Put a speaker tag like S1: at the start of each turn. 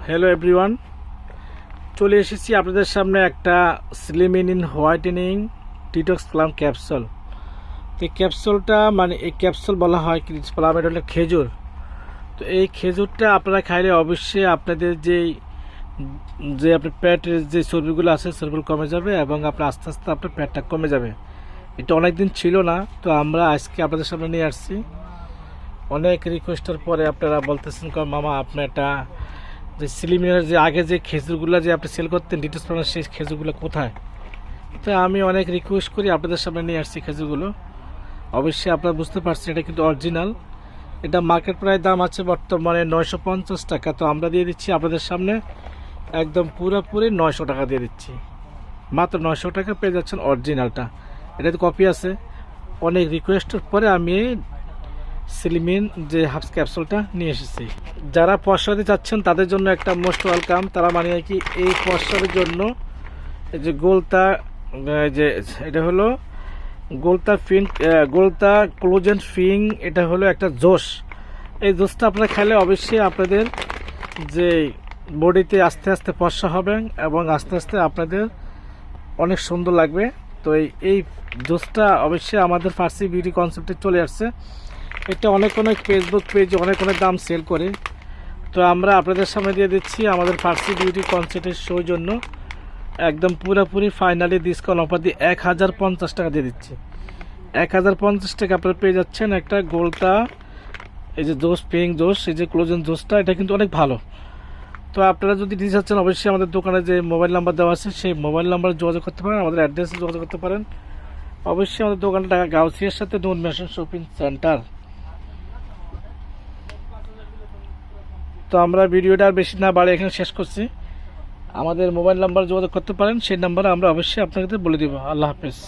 S1: Hello everyone, চলে এসেছি আপনাদের সামনে একটা স্লিমিন হোয়াইটেনিং ডিটক্স প্লাম ক্যাপসুল। তো এই ক্যাপসুলটা এই ক্যাপসুল বলা হয় প্লাম, এটা হলো খেজুর। তো এই খেজুরটা আপনারা খাইলে অবশ্যই আপনাদের যে আপনার পেটের যে চর্বিগুলো আছে চর্বিগুলো কমে যাবে এবং আপনার আস্তে আস্তে আপনার পেটটা কমে যাবে। এটা অনেক দিন ছিল না, তো আমরা আজকে আপনাদের সামনে নিয়ে আসছি। অনেক রিকোয়েস্টের পরে আপনারা বলতেছেন মামা আপনি এটা যে সিলিমিনের যে আগে যে খেজুরগুলো যে আপনি সেল করতেন ডিটক্স প্লামের, সেই খেজুরগুলো কোথায়? তো আমি অনেক রিকোয়েস্ট করি আপনাদের সামনে নিয়ে আসছি খেজুরগুলো। অবশ্যই আপনারা বুঝতে পারছেন এটা কিন্তু অরিজিনাল। এটা মার্কেট প্রায় দাম আছে বর্তমানে 950 টাকা, তো আমরা দিয়ে দিচ্ছি আপনাদের সামনে একদম পুরোপুরি 900 টাকা দিয়ে দিচ্ছি। মাত্র 900 টাকা পেয়ে যাচ্ছেন অরিজিনালটা। এটাতে কপি আছে। অনেক রিকোয়েস্টের পরে আমি সিলিমিন যে হাফস ক্যাপসুলটা নিয়ে এসেছি। যারা পয়সাতে চাচ্ছেন তাদের জন্য একটা মোস্ট ওয়েলকাম। তারা কি এই পয়সার জন্য এই যে গোলতা, যে এটা হলো গোলতা ক্লোজেন ফিং, এটা হলো একটা জোশ। এই জোশটা আপনারা খেলে অবশ্যই আপনাদের যে বডিতে আস্তে আস্তে পয়সা হবে এবং আস্তে আস্তে আপনাদের অনেক সুন্দর লাগবে। তো এই জোশটা অবশ্যই আমাদের ফার্সি বিউটি কনসেপ্টে চলে আসছে। এটা অনেক ফেসবুক পেজে অনেক দাম সেল করে, তো আমরা আপনাদের সামনে দিয়ে দিচ্ছি আমাদের ফার্সি বিউটি কনসেপ্টের শোর জন্য একদম পুরোপুরি ফাইনালি ডিসকাউন্ট অফার দিয়ে 1050 টাকা দিয়ে দিচ্ছি। 1050 টাকা আপনারা পেয়ে যাচ্ছেন একটা গোলটা, এই যে জোস পিং জোস, এই যে ক্লোজেন জোসটা, এটা কিন্তু অনেক ভালো। তো আপনারা যদি নিতে চাচ্ছেন অবশ্যই আমাদের দোকানে যে মোবাইল নাম্বার দেওয়া আছে সেই মোবাইল নাম্বারে যোগাযোগ করতে পারেন, আমাদের অ্যাড্রেসে যোগাযোগ করতে পারেন। অবশ্যই আমাদের দোকানটা ঢাকা গাউসিয়ার সাথে নূর মেশন শপিং সেন্টার। তো আমরা ভিডিওটা আর বেশি না বাড়ে এখানে শেষ করছি। আমাদের মোবাইল নাম্বার যোগাযোগ করতে পারেন, সেই নাম্বারে আমরা অবশ্যই আপনাদের বলে দেব। আল্লাহ হাফেজ।